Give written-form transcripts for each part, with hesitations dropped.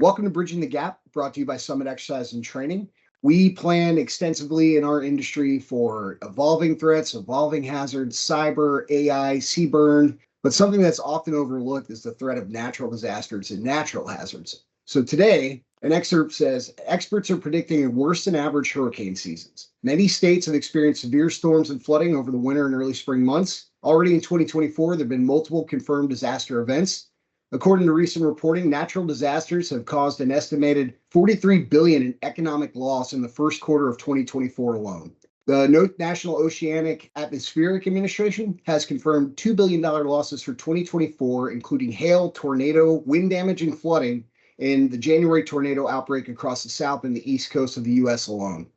Welcome to Bridging the Gap, brought to you by Summit Exercise and Training. We plan extensively in our industry for evolving threats, evolving hazards, cyber, AI, CBRNE, but something that's often overlooked is the threat of natural disasters and natural hazards. So today, an excerpt says, experts are predicting a worse than average hurricane seasons. Many states have experienced severe storms and flooding over the winter and early spring months. Already in 2024, there have been multiple confirmed disaster events. According to recent reporting, natural disasters have caused an estimated $43 billion in economic loss in the first quarter of 2024 alone. The National Oceanic Atmospheric Administration has confirmed $2 billion losses for 2024, including hail, tornado, wind damage, and flooding in the January tornado outbreak across the south and the east coast of the U.S. alone.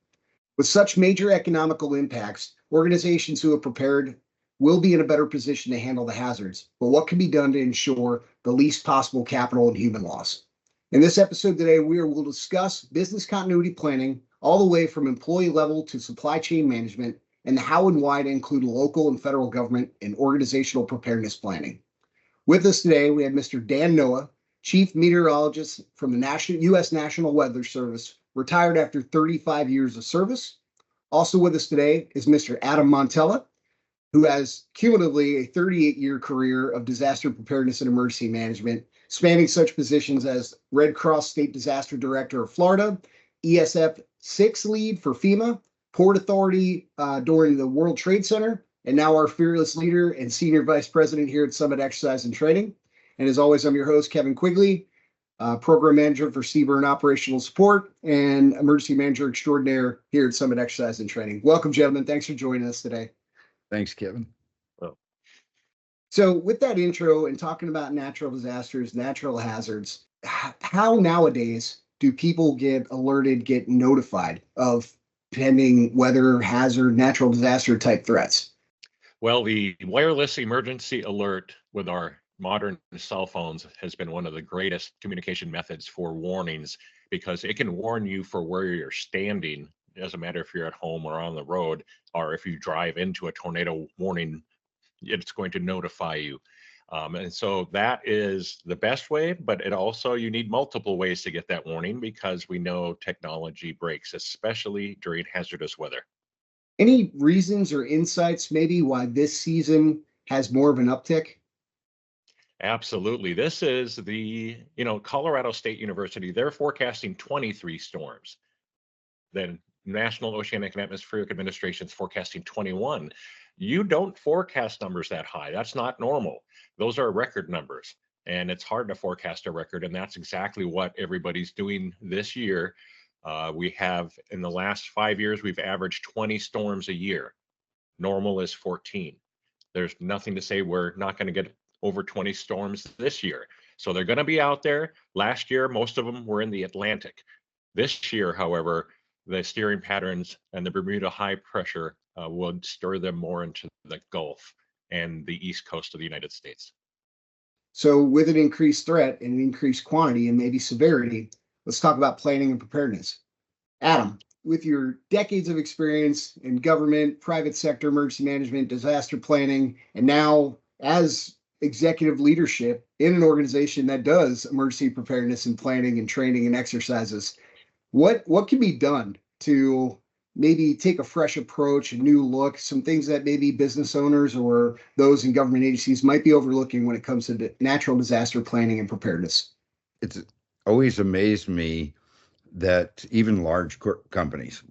With such major economical impacts, organizations who have prepared will be in a better position to handle the hazards, but what can be done to ensure the least possible capital and human loss? In this episode today, will discuss business continuity planning all the way from employee level to supply chain management and the how and why to include local and federal government in organizational preparedness planning. With us today, we have Mr. Dan Noah, Chief Meteorologist from the U.S. National Weather Service, retired after 35 years of service. Also with us today is Mr. Adam Montella, who has cumulatively a 38-year career of disaster preparedness and emergency management, spanning such positions as Red Cross State Disaster Director of Florida, ESF 6 lead for FEMA, Port Authority during the World Trade Center, and now our fearless leader and Senior Vice President here at Summit Exercise and Training. And as always, I'm your host, Kevin Quigley, Program Manager for CBRNE Operational Support and Emergency Manager Extraordinaire here at Summit Exercise and Training. Welcome, gentlemen. Thanks for joining us today. Thanks, Kevin. So with that intro and talking about natural disasters, natural hazards, how nowadays do people get alerted, get notified of pending weather, hazard, natural disaster type threats? Well, the wireless emergency alert with our modern cell phones has been one of the greatest communication methods for warnings because it can warn you for where you're standing. It doesn't matter if you're at home or on the road, or if you drive into a tornado warning, it's going to notify you. And so that is the best way, but it also, you need multiple ways to get that warning because we know technology breaks, especially during hazardous weather. Any reasons or insights maybe why this season has more of an uptick? Absolutely. This is the, Colorado State University, they're forecasting 23 storms. Then National Oceanic and Atmospheric Administration is forecasting 21. You don't forecast numbers that high. That's not normal. Those are record numbers, and it's hard to forecast a record, and that's exactly what everybody's doing this year. We have, in the last 5 years, we've averaged 20 storms a year. Normal is 14. There's nothing to say we're not going to get over 20 storms this year. So they're going to be out there. Last year, most of them were in the Atlantic. This year, however, the steering patterns and the Bermuda high pressure would stir them more into the Gulf and the East Coast of the United States. So with an increased threat and an increased quantity and maybe severity, let's talk about planning and preparedness. Adam, with your decades of experience in government, private sector, emergency management, disaster planning, and now as executive leadership in an organization that does emergency preparedness and planning and training and exercises, what can be done to maybe take a fresh approach, a new look, some things that maybe business owners or those in government agencies might be overlooking when it comes to natural disaster planning and preparedness? It's always amazed me that even large companies,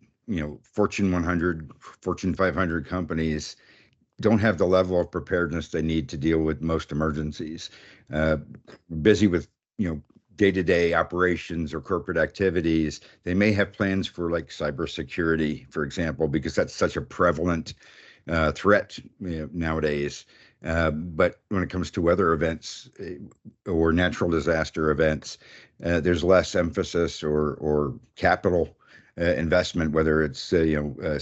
Fortune 100, Fortune 500 companies don't have the level of preparedness they need to deal with most emergencies. Busy with, day-to-day operations or corporate activities. They may have plans for like cybersecurity, for example, because that's such a prevalent threat nowadays. But when it comes to weather events or natural disaster events, there's less emphasis or capital investment, whether it's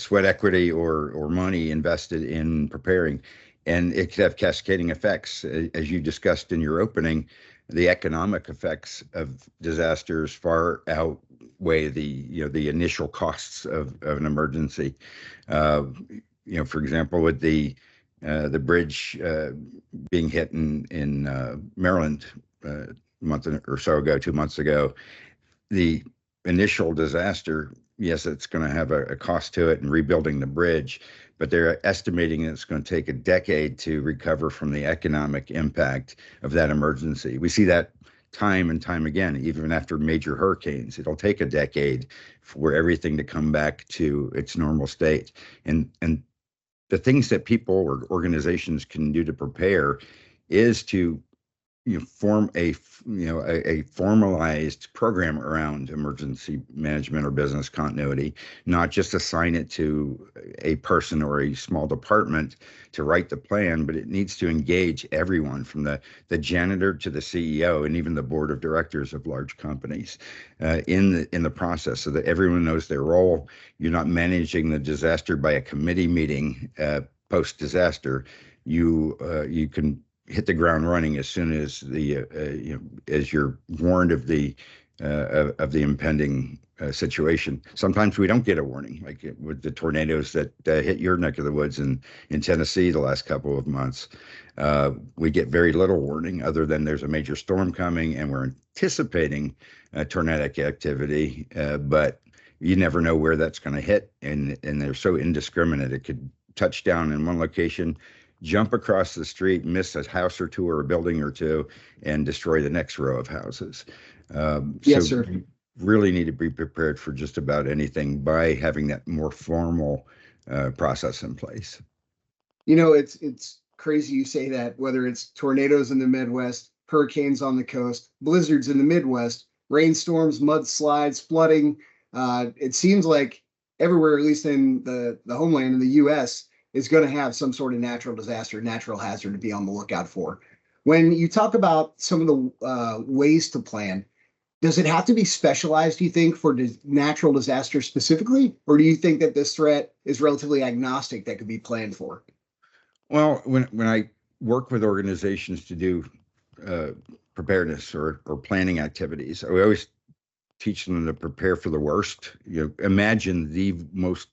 sweat equity or money invested in preparing. And it could have cascading effects, as you discussed in your opening. The economic effects of disasters far outweigh the initial costs of an emergency. For example, with the bridge being hit in Maryland month or so ago, 2 months ago, the initial disaster, yes, it's going to have a cost to it and rebuilding the bridge, but they're estimating it's going to take a decade to recover from the economic impact of that emergency. We see that time and time again, even after major hurricanes. It'll take a decade for everything to come back to its normal state. And the things that people or organizations can do to prepare is to form a formalized program around emergency management or business continuity, not just assign it to a person or a small department to write the plan, but it needs to engage everyone from the janitor to the CEO and even the board of directors of large companies in the process, so that everyone knows their role. You're not managing the disaster by a committee meeting post disaster. You can hit the ground running as soon as as you're warned of the impending situation. Sometimes we don't get a warning, like with the tornadoes that hit your neck of the woods in Tennessee the last couple of months. We get very little warning, other than there's a major storm coming and we're anticipating tornadic activity, but you never know where that's going to hit, and they're so indiscriminate. It could touch down in one location, jump across the street, miss a house or two or a building or two, and destroy the next row of houses. Yes, sir. You really need to be prepared for just about anything by having that more formal process in place. It's crazy you say that, whether it's tornadoes in the Midwest, hurricanes on the coast, blizzards in the Midwest, rainstorms, mudslides, flooding. It seems like everywhere, at least in the homeland in the U.S., is going to have some sort of natural disaster, natural hazard to be on the lookout for. When you talk about some of the ways to plan, does it have to be specialized, do you think, for natural disaster specifically? Or do you think that this threat is relatively agnostic that could be planned for? Well, when I work with organizations to do preparedness or planning activities, I always teach them to prepare for the worst. Imagine the most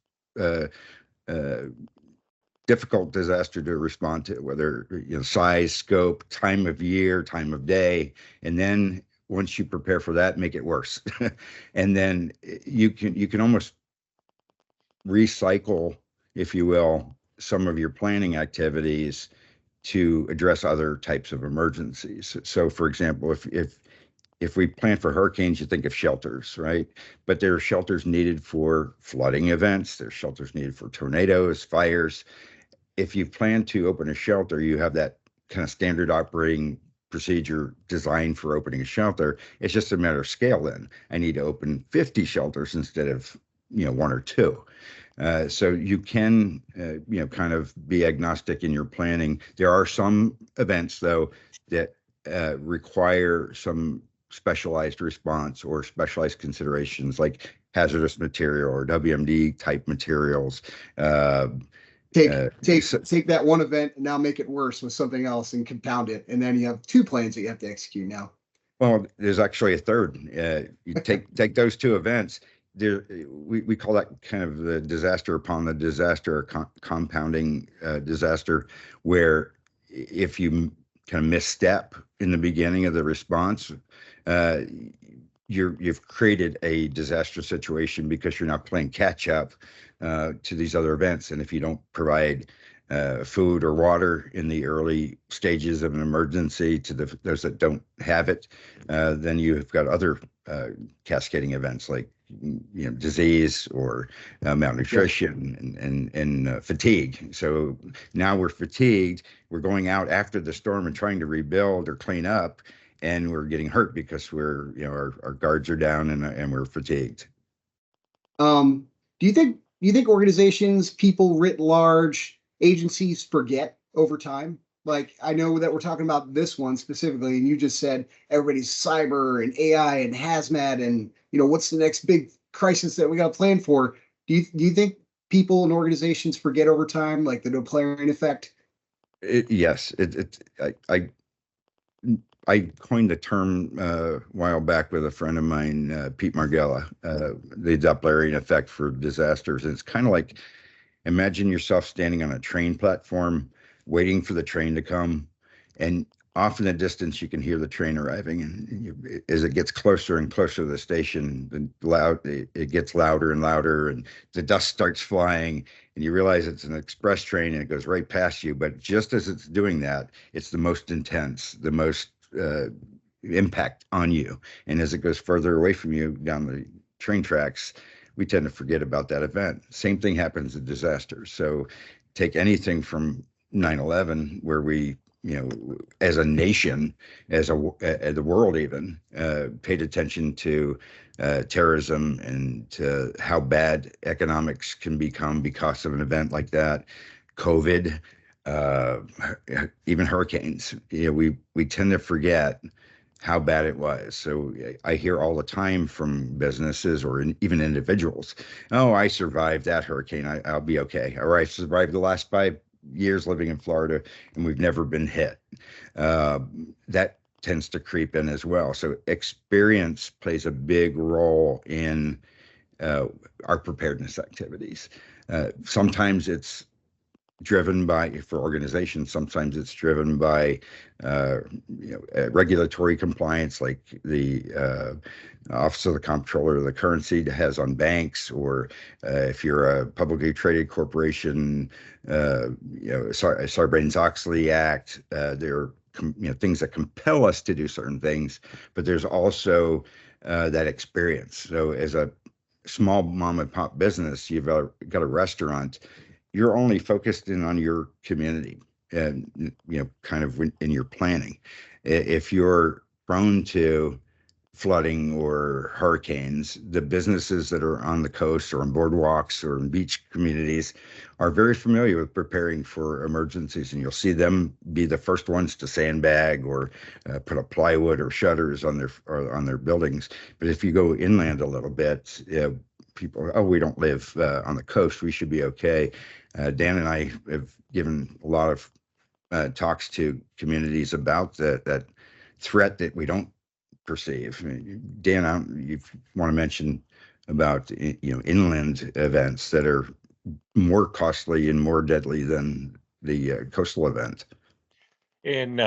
difficult disaster to respond to, whether size, scope, time of year, time of day, and then once you prepare for that, make it worse. And then you can almost recycle, if you will, some of your planning activities to address other types of emergencies. So, for example, if we plan for hurricanes, you think of shelters, right? But there are shelters needed for flooding events. There's shelters needed for tornadoes, fires. If you plan to open a shelter, you have that kind of standard operating procedure designed for opening a shelter. It's just a matter of scale then. I need to open 50 shelters instead of, one or two. So you can, kind of be agnostic in your planning. There are some events, though, that require some specialized response or specialized considerations, like hazardous material or WMD type materials. Take that one event and now make it worse with something else and compound it, and then you have two plans that you have to execute now. Well, there's actually a third. You take those two events. We call that kind of the disaster upon the disaster, or compounding disaster, where if you kind of misstep in the beginning of the response, you've created a disaster situation because you're not playing catch up to these other events. And if you don't provide food or water in the early stages of an emergency to those that don't have it, then you've got other cascading events like disease or malnutrition and fatigue. So now we're fatigued. We're going out after the storm and trying to rebuild or clean up, and we're getting hurt because we're our guards are down and we're fatigued. Do you think organizations, people writ large, agencies forget over time? Like, I know that we're talking about this one specifically, and you just said everybody's cyber and AI and hazmat, and what's the next big crisis that we got to plan for? Do you think people and organizations forget over time, like the Doppler effect? Yes, I coined the term a while back with a friend of mine, Pete Margella, the Doppler effect for disasters. And it's kind of like, imagine yourself standing on a train platform, waiting for the train to come, and off in the distance, you can hear the train arriving, and as it gets closer and closer to the station, it gets louder and louder, and the dust starts flying, and you realize it's an express train, and it goes right past you. But just as it's doing that, it's the most intense, the most impact on you. And as it goes further away from you down the train tracks, we tend to forget about that event. Same thing happens in disasters. So take anything from 9/11, where we, as a nation, as the world even, paid attention to terrorism and to how bad economics can become because of an event like that. COVID, even hurricanes. We tend to forget how bad it was. So I hear all the time from businesses or even individuals, "Oh, I survived that hurricane. I'll be okay." Or, "I survived the last 5 years living in Florida and we've never been hit." That tends to creep in as well. So experience plays a big role in our preparedness activities. Sometimes it's driven by, for organizations, sometimes it's driven by regulatory compliance, like the Office of the Comptroller of the Currency has on banks, or if you're a publicly traded corporation, Sarbanes-Oxley Act, there are things that compel us to do certain things, but there's also that experience. So as a small mom and pop business, you've got a restaurant, you're only focused in on your community and, kind of in your planning. If you're prone to flooding or hurricanes, the businesses that are on the coast or on boardwalks or in beach communities are very familiar with preparing for emergencies, and you'll see them be the first ones to sandbag or put up plywood or shutters on their buildings. But if you go inland a little bit, people, "Oh, we don't live on the coast, we should be okay." Dan and I have given a lot of talks to communities about that threat that we don't perceive. Dan, you want to mention about inland events that are more costly and more deadly than the coastal event? In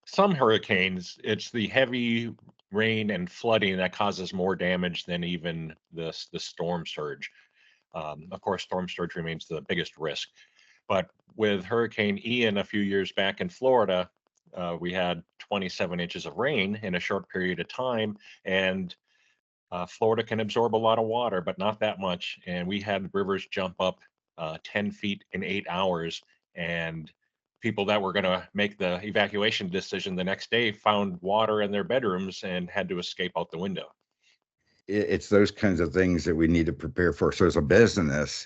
some hurricanes, it's the heavy rain and flooding that causes more damage than even the storm surge. Of course, storm surge remains the biggest risk. But with Hurricane Ian a few years back in Florida, we had 27 inches of rain in a short period of time, and Florida can absorb a lot of water, but not that much. And we had rivers jump up 10 feet in 8 hours, and people that were going to make the evacuation decision the next day found water in their bedrooms and had to escape out the window. It's those kinds of things that we need to prepare for. So as a business,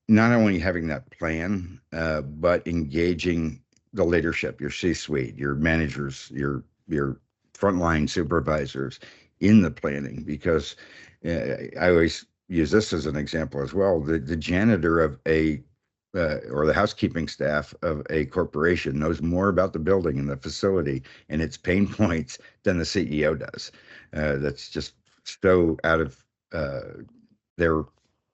not only having that plan, but engaging the leadership, your C-suite, your managers, your frontline supervisors in the planning, because I always use this as an example as well. The janitor of or the housekeeping staff of a corporation knows more about the building and the facility and its pain points than the CEO does. That's just so out of their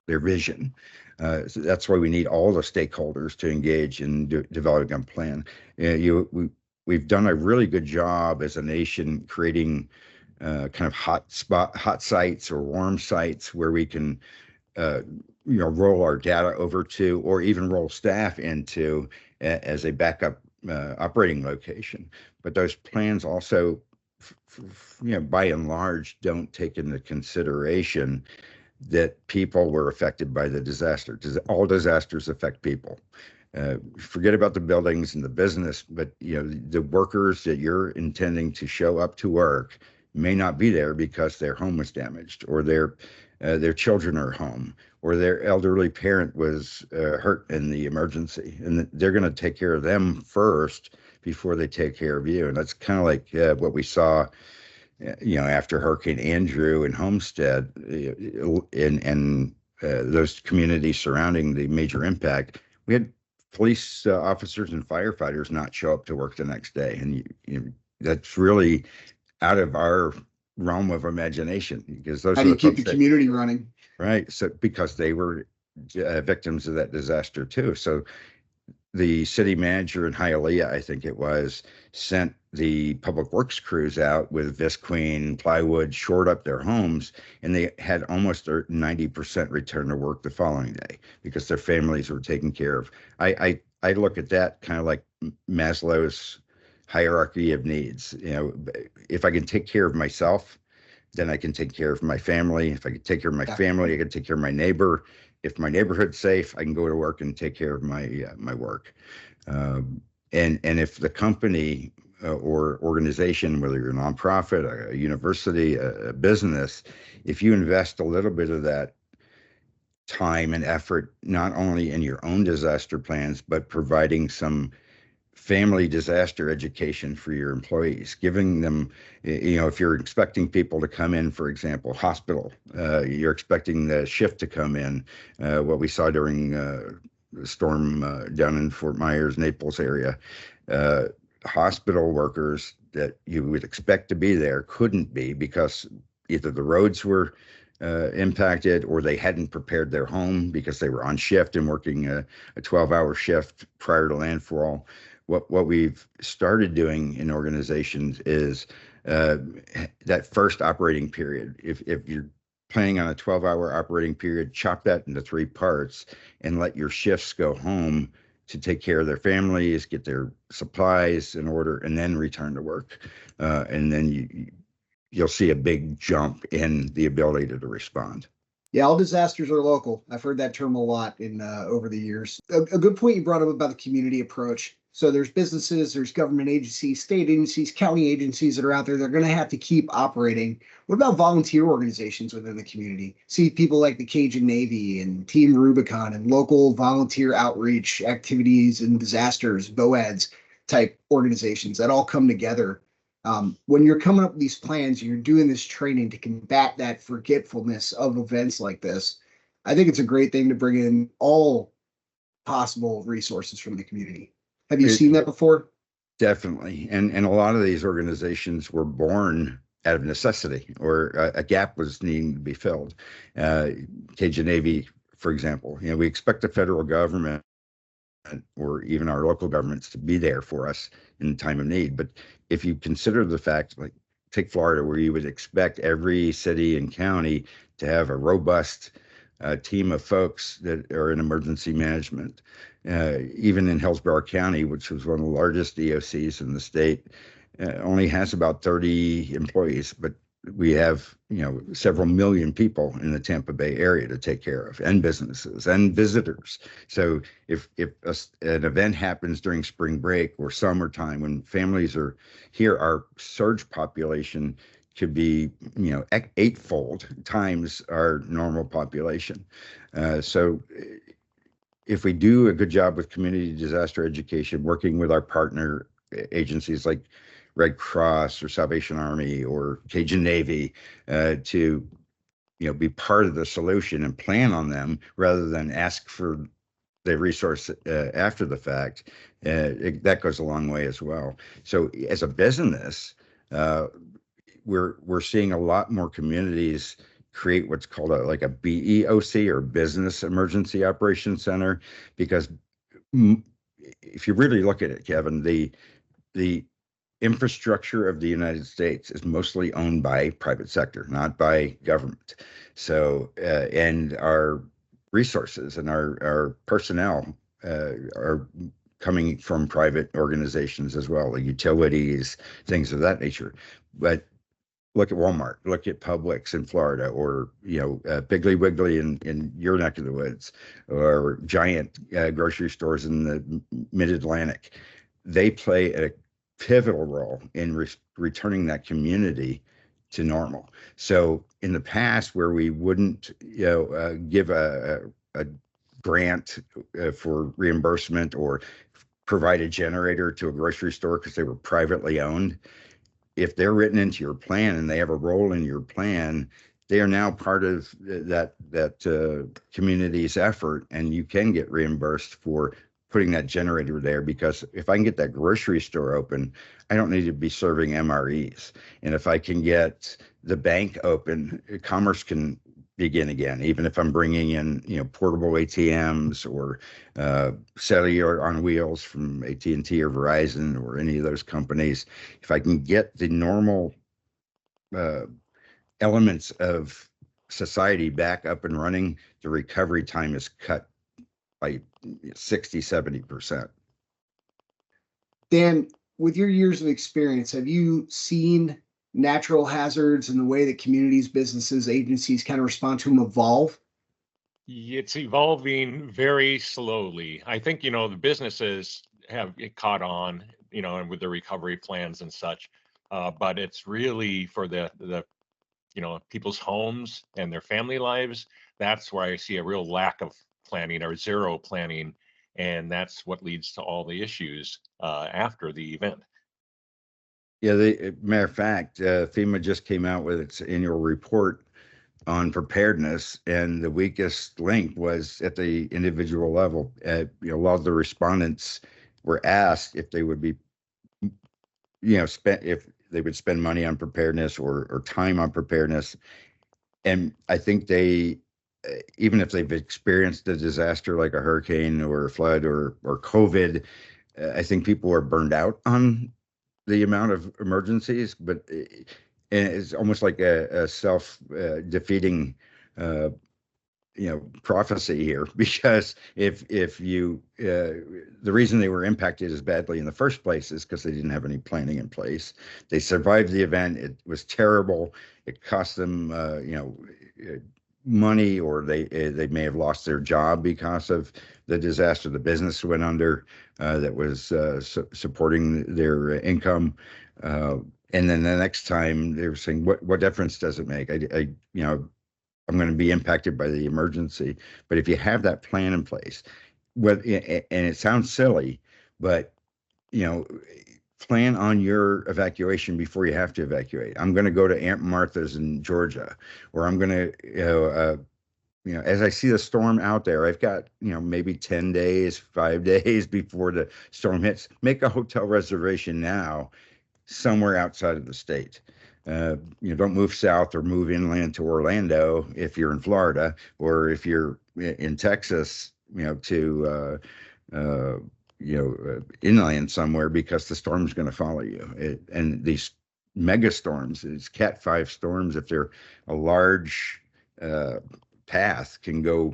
vision. So that's why we need all the stakeholders to engage in developing a plan. We've done a really good job as a nation creating kind of hot sites or warm sites where we can roll our data over to, or even roll staff into as a backup operating location. But those plans also, by and large, don't take into consideration that people were affected by the disaster. All disasters affect people. Forget about the buildings and the business, but the workers that you're intending to show up to work may not be there because their home was damaged, or their children are home, or their elderly parent was hurt in the emergency, and they're going to take care of them first before they take care of you. And that's kind of like what we saw, after Hurricane Andrew and Homestead, and those communities surrounding the major impact. We had police officers and firefighters not show up to work the next day, and that's really out of our realm of imagination, because those how do you keep the community running? Right. So because they were victims of that disaster too. So the city manager in Hialeah, I think it was, sent the public works crews out with visqueen, plywood, shored up their homes, and they had almost a 90% return to work the following day because their families were taken care of. I look at that kind of like Maslow's hierarchy of needs. You know, if I can take care of myself, then I can take care of my family. If I can take care of my family, I can take care of my neighbor. If my neighborhood's safe, I can go to work and take care of my work. And if the company or organization, whether you're a nonprofit, a university, a business, if you invest a little bit of that time and effort, not only in your own disaster plans, but providing some family disaster education for your employees, giving them, you know, if you're expecting people to come in, for example, hospital, you're expecting the shift to come in, what we saw during the storm down in Fort Myers, Naples area, hospital workers that you would expect to be there couldn't be because either the roads were impacted or they hadn't prepared their home because they were on shift and working a 12-hour shift prior to landfall. What we've started doing in organizations is that first operating period. If you're planning on a 12-hour operating period, chop that into 3 parts and let your shifts go home to take care of their families, get their supplies in order, and then return to work. And then you'll see a big jump in the ability to respond. Yeah, all disasters are local. I've heard that term a lot in over the years. A good point you brought up about the community approach. So there's businesses, there's government agencies, state agencies, county agencies that are out there. They're going to have to keep operating. What about volunteer organizations within the community? See people like the Cajun Navy and Team Rubicon and local volunteer outreach activities and disasters, BOADs type organizations that all come together. When you're coming up with these plans, you're doing this training to combat that forgetfulness of events like this. I think it's a great thing to bring in all possible resources from the community. Have you seen that before? Definitely. And a lot of these organizations were born out of necessity or a gap was needing to be filled. Cajun Navy, for example, you know, we expect the federal government or even our local governments to be there for us in time of need. But if you consider the fact, like take Florida, where you would expect every city and county to have a robust team of folks that are in emergency management. Even in Hillsborough County, which was one of the largest DOCs in the state, only has about 30 employees, but we have, you know, several million people in the Tampa Bay area to take care of, and businesses and visitors. So if an event happens during spring break or summertime when families are here, our surge population could be, you know, 8-fold times our normal population. So if we do a good job with community disaster education, working with our partner agencies like Red Cross or Salvation Army or Cajun Navy to, you know, be part of the solution and plan on them rather than ask for the resource after the fact, that goes a long way as well. So as a business, we're seeing a lot more communities create what's called like a BEOC or Business Emergency Operations Center, because if you really look at it, Kevin, the infrastructure of the United States is mostly owned by private sector, not by government. So and our resources and our personnel are coming from private organizations as well, like utilities, things of that nature. But look at Walmart, look at Publix in Florida, or, you know, Piggly Wiggly in your neck of the woods, or giant grocery stores in the mid-Atlantic. They play a pivotal role in returning that community to normal. So in the past, where we wouldn't, you know, give a grant for reimbursement or provide a generator to a grocery store because they were privately owned, if they're written into your plan and they have a role in your plan, they are now part of that community's effort, and you can get reimbursed for putting that generator there, because if I can get that grocery store open, I don't need to be serving MREs. And if I can get the bank open, commerce can begin again, even if I'm bringing in, portable ATMs or cellular on wheels from AT&T or Verizon or any of those companies. If I can get the normal elements of society back up and running, the recovery time is cut by 60, 70%. Dan, with your years of experience, have you seen natural hazards and the way that communities, businesses, agencies kind of respond to them evolve? It's evolving very slowly. I think, the businesses have caught on, and with the recovery plans and such. But it's really for the people's homes and their family lives. That's where I see a real lack of planning or zero planning. And that's what leads to all the issues after the event. Yeah, matter of fact, FEMA just came out with its annual report on preparedness, and the weakest link was at the individual level. A lot of the respondents were asked if they would be, if they would spend money on preparedness or time on preparedness. And I think they, even if they've experienced a disaster like a hurricane or a flood or COVID, I think people are burned out on the amount of emergencies, but it's almost like a self-defeating prophecy here, because if you the reason they were impacted as badly in the first place is because they didn't have any planning in place. They survived the event. It was terrible. It cost them money, or they may have lost their job because of the disaster. The business went under that was supporting their income. And then the next time they were saying, what difference does it make? I'm going to be impacted by the emergency. But if you have that plan in place, and it sounds silly, but plan on your evacuation before you have to evacuate. I'm going to go to Aunt Martha's in Georgia, or I'm going to, as I see the storm out there, I've got, maybe 10 days, 5 days before the storm hits. Make a hotel reservation now somewhere outside of the state. Don't move south or move inland to Orlando if you're in Florida, or if you're in Texas, to inland somewhere, because the storm's going to follow you. And these mega storms, these Cat 5 storms, if they're a large path, can go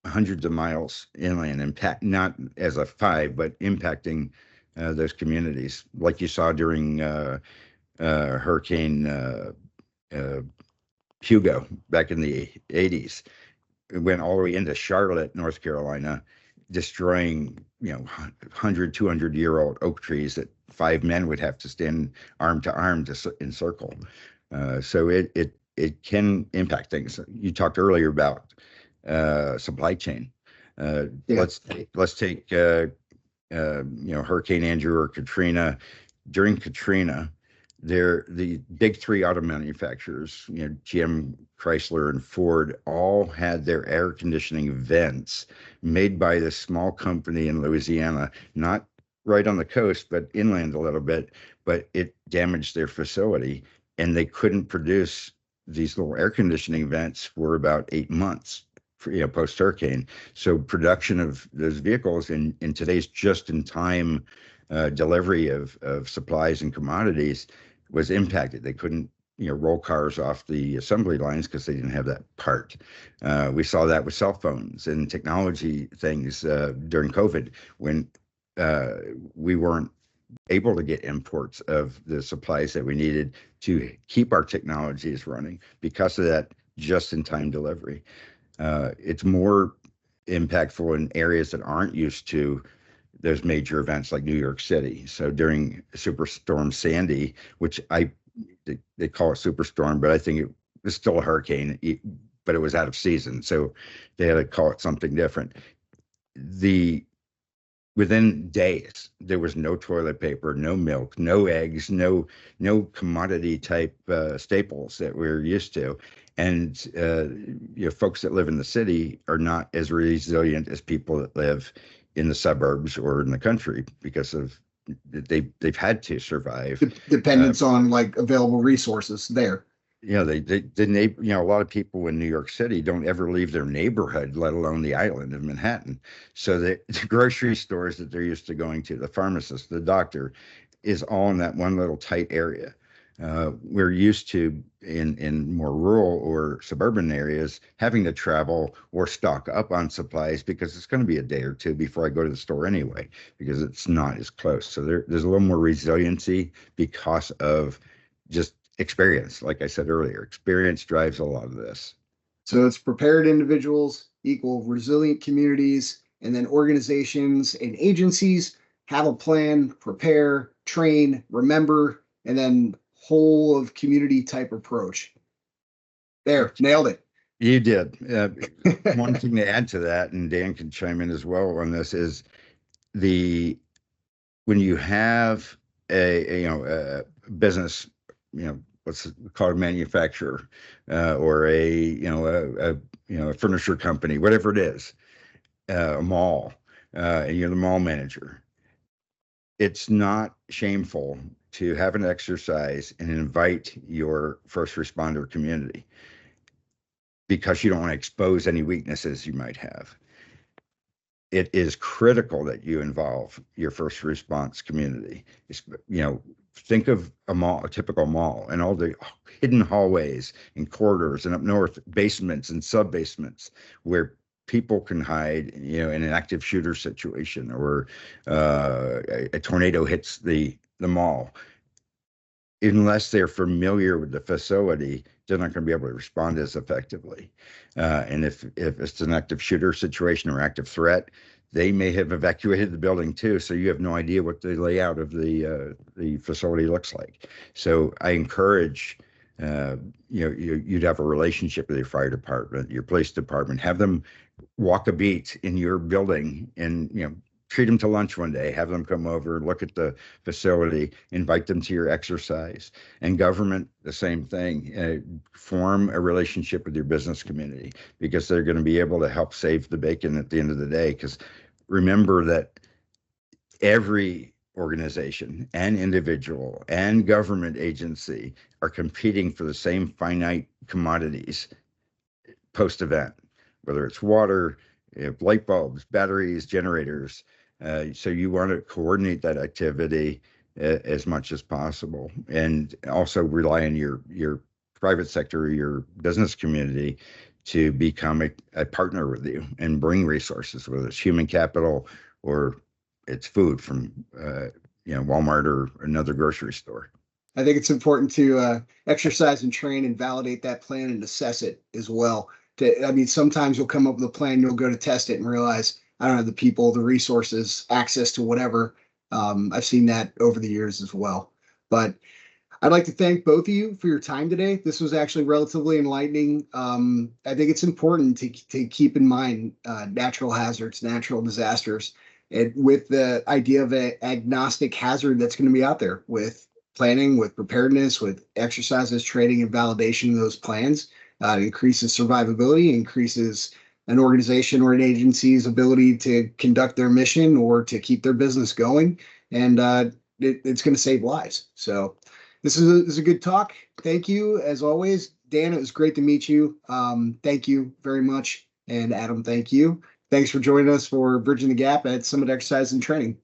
hundreds of miles inland, impact not as a 5, but impacting those communities, like you saw during Hurricane Hugo back in the 80s. It went all the way into Charlotte, North Carolina, destroying 100, 200-year-old oak trees that 5 men would have to stand arm to arm to encircle. So it can impact things. You talked earlier about supply chain. Yeah. Let's take Hurricane Andrew or Katrina. During Katrina, the big 3 auto manufacturers, GM, Chrysler, and Ford, all had their air conditioning vents made by this small company in Louisiana, not right on the coast, but inland a little bit. But it damaged their facility, and they couldn't produce these little air conditioning vents for about 8 months, post hurricane. So production of those vehicles in today's just-in-time delivery of supplies and commodities was impacted. They couldn't roll cars off the assembly lines because they didn't have that part. We saw that with cell phones and technology things during COVID, when we weren't able to get imports of the supplies that we needed to keep our technologies running because of that just-in-time delivery. It's more impactful in areas that aren't used to those major events, like New York City. So during Superstorm Sandy, which they call it Superstorm, but I think it was still a hurricane, but it was out of season, so they had to call it something different. Within days, there was no toilet paper, no milk, no eggs, no commodity type staples that we're used to. And folks that live in the city are not as resilient as people that live in the suburbs or in the country, because of they've had to survive. Dependence on like available resources there. a lot of people in New York City don't ever leave their neighborhood, let alone the island of Manhattan. So the grocery stores that they're used to going to, the pharmacist, the doctor, is all in that one little tight area. We're used to in more rural or suburban areas having to travel or stock up on supplies because it's going to be a day or two before I go to the store anyway, because it's not as close. So there's a little more resiliency because of just experience. Like I said earlier, experience drives a lot of this. So it's prepared individuals equal resilient communities, and then organizations and agencies have a plan, prepare, train, remember, and then whole of community type approach. There, nailed it. You did. One thing to add to that, and Dan can chime in as well on this, is when you have a business, what's called a manufacturer, or a furniture company, whatever it is, a mall, and you're the mall manager. It's not shameful to have an exercise and invite your first responder community, because you don't want to expose any weaknesses you might have. It is critical that you involve your first response community. Think of a typical mall, and all the hidden hallways and corridors, and up north, basements and sub-basements where people can hide, in an active shooter situation, or a tornado hits the mall. Unless they're familiar with the facility, they're not going to be able to respond as effectively. And if it's an active shooter situation or active threat, they may have evacuated the building too, so you have no idea what the layout of the facility looks like. So I encourage you'd have a relationship with your fire department, your police department, have them walk a beat in your building, and treat them to lunch one day, have them come over, look at the facility, invite them to your exercise. And government, the same thing. Form a relationship with your business community, because they're going to be able to help save the bacon at the end of the day. Because remember that every organization and individual and government agency are competing for the same finite commodities post-event, whether it's water, light bulbs, batteries, generators. So you want to coordinate that activity as much as possible, and also rely on your private sector or your business community to become a partner with you and bring resources, whether it's human capital or it's food from Walmart or another grocery store. I think it's important to exercise and train and validate that plan and assess it as well. Sometimes you'll come up with a plan, you'll go to test it and realize I don't have the people, the resources, access to whatever. I've seen that over the years as well. But I'd like to thank both of you for your time today. This was actually relatively enlightening. I think it's important to keep in mind natural hazards, natural disasters, and with the idea of an agnostic hazard that's going to be out there, with planning, with preparedness, with exercises, training, and validation of those plans. It increases survivability, increases an organization or an agency's ability to conduct their mission or to keep their business going, and it's going to save lives. So this is a good talk. Thank you, as always. Dan, it was great to meet you. Thank you very much. And Adam, thank you. Thanks for joining us for Bridging the Gap at Summit Exercise and Training.